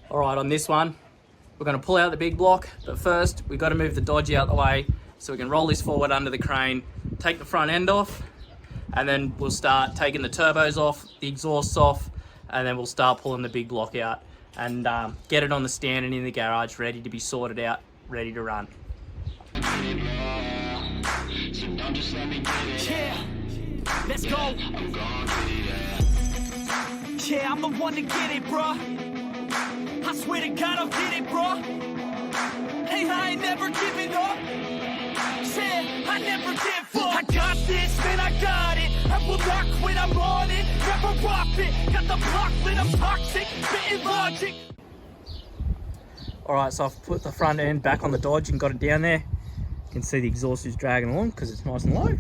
All right, on this one, we're going to pull out the big block, but first we've got to move the dodge out the way so we can roll this forward under the crane, take the front end off, and then we'll start taking the turbos off, the exhausts off, and then we'll start pulling the big block out and get it on the stand and in the garage, ready to be sorted out, ready to run. Yeah, let's go. Yeah, I'm the one to get it, bro. I swear to God, I'll get it, bro. Hey, I ain't never giving up. Yeah, I never give up. I got this, man, I got it. I will not quit, I'm on it. Never rock it. Got the block lit, I'm toxic. Spitting logic. All right, so I've put the front end back on the Dodge and got it down there. You can see the exhaust is dragging along because it's nice and low.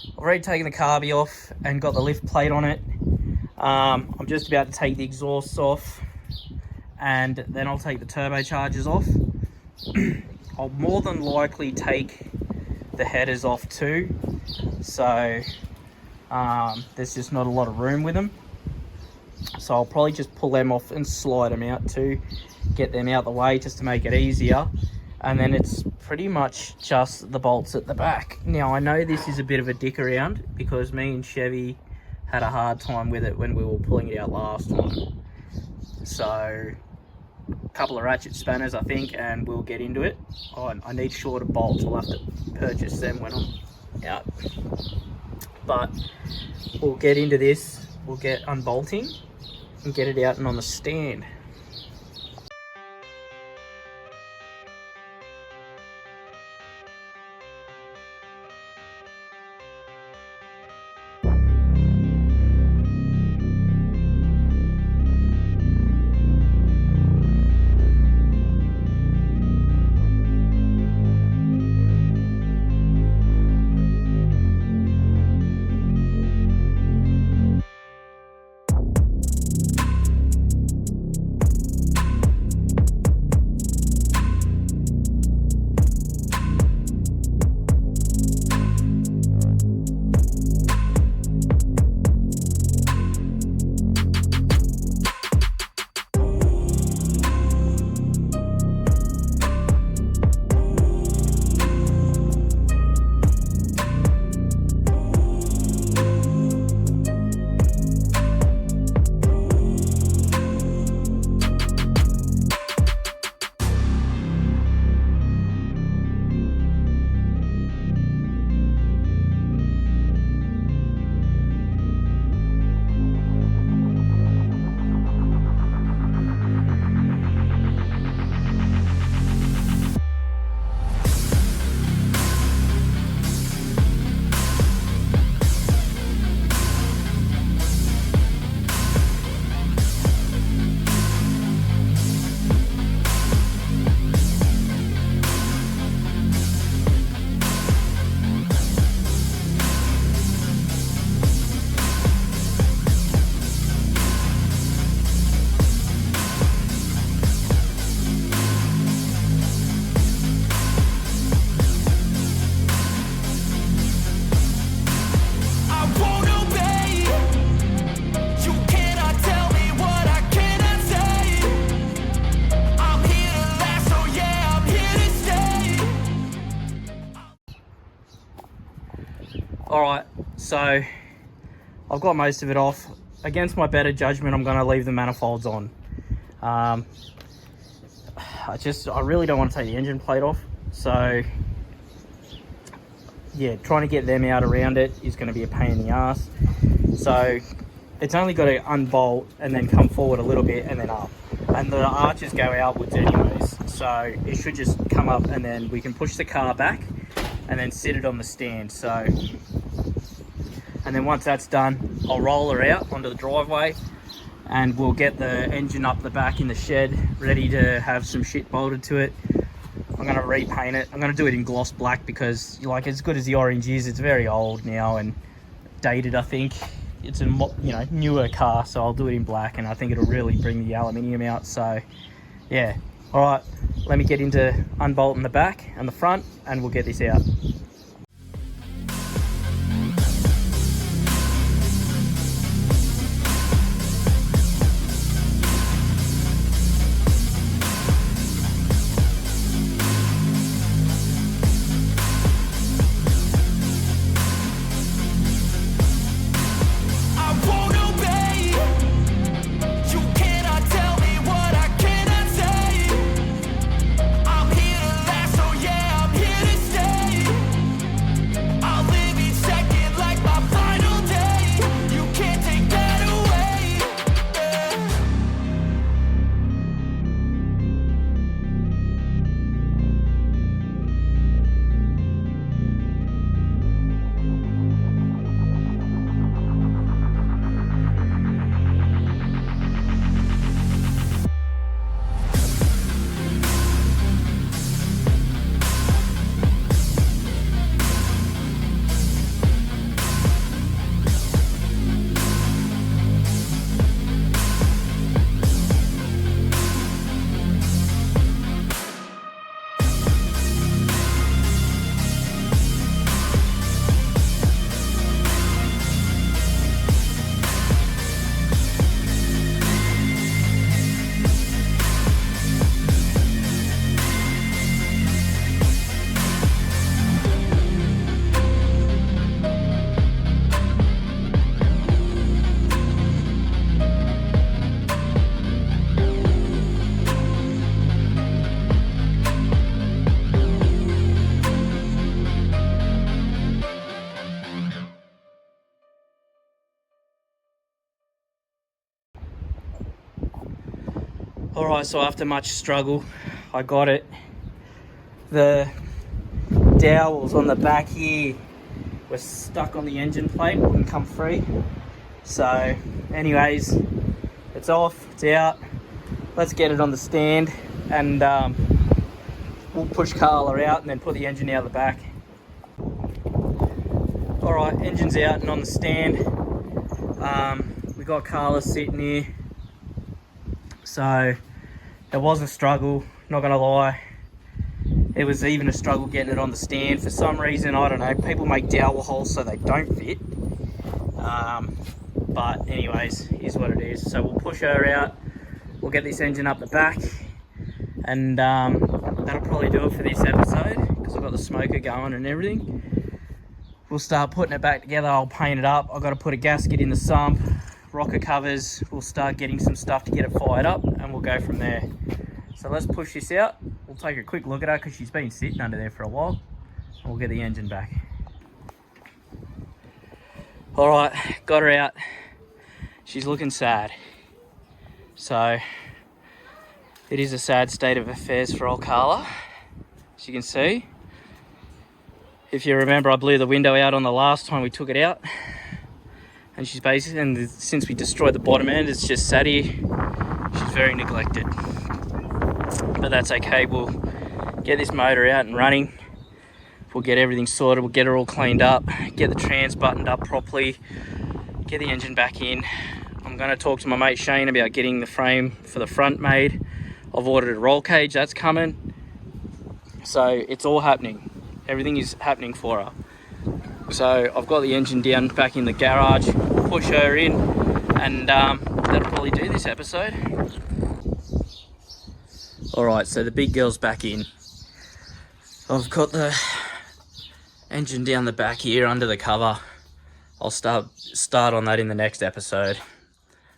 I've already taken the carby off and got the lift plate on it. I'm just about to take the exhausts off and then I'll take the turbochargers off. I'll more than likely take the headers off too. So there's just not a lot of room with them. So I'll probably just pull them off and slide them out too. Get them out the way just to make it easier. And then it's pretty much just the bolts at the back. Now I know this is a bit of a dick around because me and Chevy had a hard time with it when we were pulling it out last time. So a couple of ratchet spanners I think and we'll get into it. Oh, I need shorter bolts, I'll have to purchase them when I'm out. But we'll get into this, we'll get unbolting and get it out and on the stand. Alright, so I've got most of it off. Against my better judgment, I'm going to leave the manifolds on. I really don't want to take the engine plate off. So, yeah, trying to get them out around it is going to be a pain in the ass. So, it's only got to unbolt and then come forward a little bit and then up. And the arches go outwards anyways. So, it should just come up and then we can push the car back and then sit it on the stand. So, and then once that's done, I'll roll her out onto the driveway and we'll get the engine up the back in the shed, ready to have some shit bolted to it. I'm going to repaint it. I'm going to do it in gloss black because, like, as good as the orange is, it's very old now and dated, I think. It's a, newer car, so I'll do it in black and I think it'll really bring the aluminium out. So, yeah. All right, let me get into unbolting the back and the front and we'll get this out. Alright, so after much struggle, I got it. The dowels on the back here were stuck on the engine plate, wouldn't come free. So anyways, it's off, it's out. Let's get it on the stand and we'll push Karla out and then put the engine out the back. Alright, engine's out and on the stand. We got Karla sitting here. So it was a struggle, not gonna lie. It was even a struggle getting it on the stand. For some reason, I don't know, people make dowel holes so they don't fit. But anyways, is what it is. So we'll push her out. We'll get this engine up the back. And that'll probably do it for this episode, because I've got the smoker going and everything. We'll start putting it back together. I'll paint it up. I've got to put a gasket in the sump, rocker covers. We'll start getting some stuff to get it fired up, and we'll go from there. So let's push this out. We'll take a quick look at her because she's been sitting under there for a while. And we'll get the engine back. All right, got her out. She's looking sad. So it is a sad state of affairs for old Karla, as you can see. If you remember, I blew the window out on the last time we took it out. And she's basically, and since we destroyed the bottom end, it's just sat here. She's very neglected. But that's okay, we'll get this motor out and running. We'll get everything sorted, we'll get her all cleaned up, get the trans buttoned up properly, get the engine back in. I'm going to talk to my mate Shane about getting the frame for the front made. I've ordered a roll cage, that's coming. So it's all happening. Everything is happening for her. So I've got the engine down back in the garage, push her in, and that'll probably do this episode. Alright, so the big girl's back in. I've got the engine down the back here under the cover. I'll start on that in the next episode.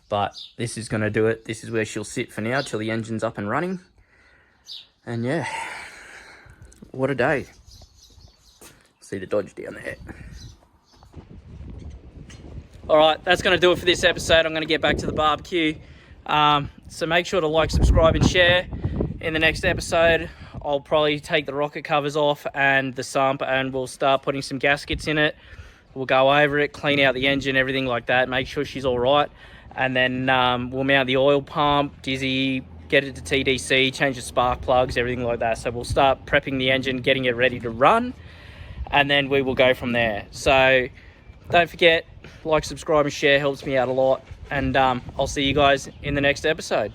But this is going to do it. This is where she'll sit for now till the engine's up and running. And yeah, what a day. See the Dodge down there. Alright, that's going to do it for this episode. I'm going to get back to the barbecue. So make sure to like, subscribe and share. In the next episode, I'll probably take the rocket covers off and the sump, and we'll start putting some gaskets in it. We'll go over it, clean out the engine, everything like that, make sure she's all right. And then we'll mount the oil pump, dizzy, get it to TDC, change the spark plugs, everything like that. So we'll start prepping the engine, getting it ready to run, and then we will go from there. So don't forget, like, subscribe and share, helps me out a lot. And I'll see you guys in the next episode.